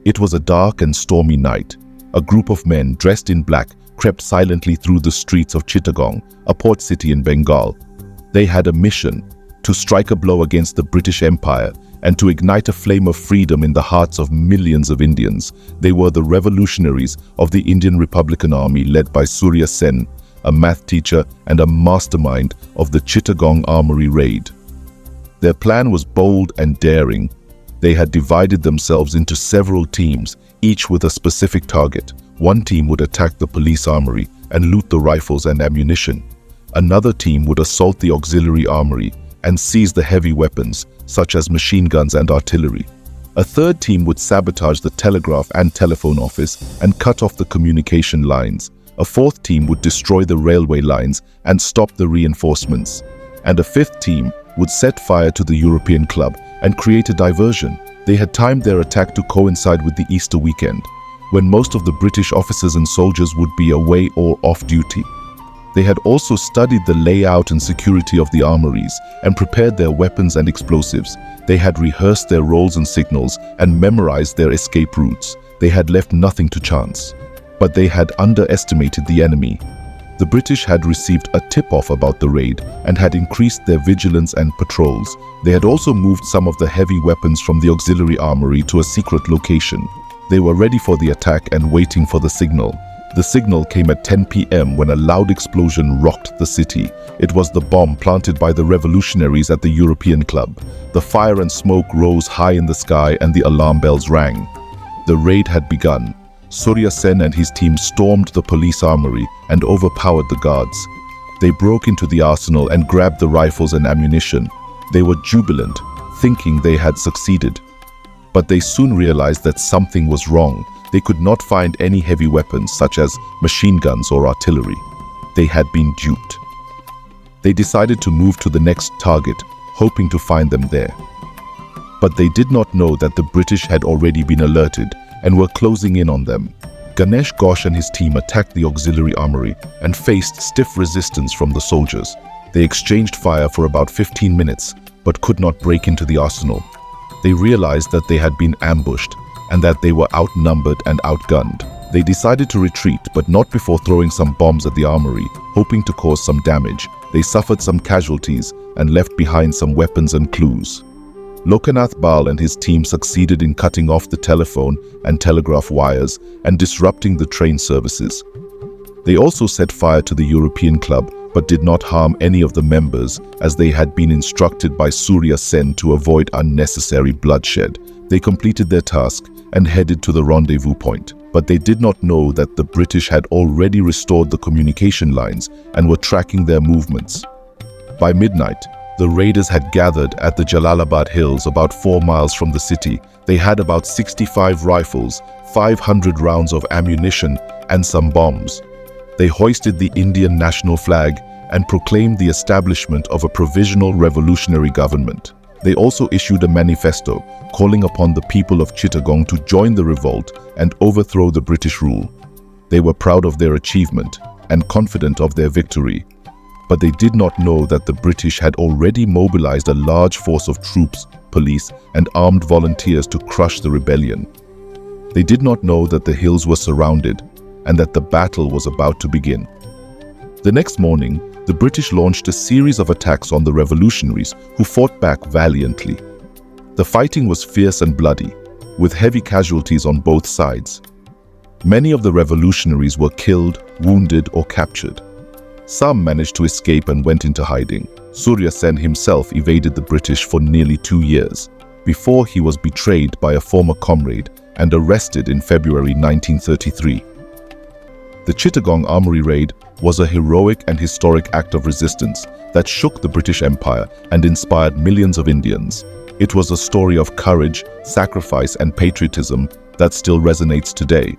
It was a dark and stormy night. A group of men dressed in black crept silently through the streets of Chittagong, a port city in Bengal. They had a mission: to strike a blow against the British Empire and to ignite a flame of freedom in the hearts of millions of Indians. They were the Revolutionaries of the Indian Republican Army, led by Surya Sen, a math teacher and a mastermind of the Chittagong Armoury Raid. Their plan was bold and daring. They had divided themselves into several teams, each with a specific target. One team would attack the police armory and loot the rifles and ammunition. Another team would assault the auxiliary armory and seize the heavy weapons, such as machine guns and artillery. A third team would sabotage the telegraph and telephone office and cut off the communication lines. A fourth team would destroy the railway lines and stop the reinforcements. And a fifth team would set fire to the European club and create a diversion. They had timed their attack to coincide with the Easter weekend, when most of the British officers and soldiers would be away or off duty. They had also studied the layout and security of the armories and prepared their weapons and explosives. They had rehearsed their roles and signals and memorized their escape routes. They had left nothing to chance. But they had underestimated the enemy. The British had received a tip-off about the raid and had increased their vigilance and patrols. They had also moved some of the heavy weapons from the auxiliary armory to a secret location. They were ready for the attack and waiting for the signal. The signal came at 10 p.m. when a loud explosion rocked the city. It was the bomb planted by the Revolutionaries at the European club. The fire and smoke rose high in the sky and the alarm bells rang. The raid had begun. Surya Sen and his team stormed the police armory and overpowered the guards. They broke into the arsenal and grabbed the rifles and ammunition. They were jubilant, thinking they had succeeded. But they soon realized that something was wrong. They could not find any heavy weapons such as machine guns or artillery. They had been duped. They decided to move to the next target, hoping to find them there. But they did not know that the British had already been alerted and were closing in on them. Ganesh Ghosh and his team attacked the auxiliary armory and faced stiff resistance from the soldiers. They exchanged fire for about 15 minutes, but could not break into the arsenal. They realized that they had been ambushed and that they were outnumbered and outgunned. They decided to retreat, but not before throwing some bombs at the armory, hoping to cause some damage. They suffered some casualties and left behind some weapons and clues. Lokanath Bal and his team succeeded in cutting off the telephone and telegraph wires and disrupting the train services. They also set fire to the European club, but did not harm any of the members, as they had been instructed by Surya Sen to avoid unnecessary bloodshed. They completed their task and headed to the rendezvous point. But they did not know that the British had already restored the communication lines and were tracking their movements. By midnight, the raiders had gathered at the Jalalabad hills about 4 miles from the city. They had about 65 rifles, 500 rounds of ammunition, and some bombs. They hoisted the Indian national flag and proclaimed the establishment of a provisional revolutionary government. They also issued a manifesto calling upon the people of Chittagong to join the revolt and overthrow the British rule. They were proud of their achievement and confident of their victory. But they did not know that the British had already mobilized a large force of troops, police, and armed volunteers to crush the rebellion. They did not know that the hills were surrounded and that the battle was about to begin. The next morning, the British launched a series of attacks on the revolutionaries, who fought back valiantly. The fighting was fierce and bloody, with heavy casualties on both sides. Many of the revolutionaries were killed, wounded, or captured. Some managed to escape and went into hiding. Surya Sen himself evaded the British for nearly 2 years, before he was betrayed by a former comrade and arrested in February 1933. The Chittagong Armoury Raid was a heroic and historic act of resistance that shook the British Empire and inspired millions of Indians. It was a story of courage, sacrifice, and patriotism that still resonates today.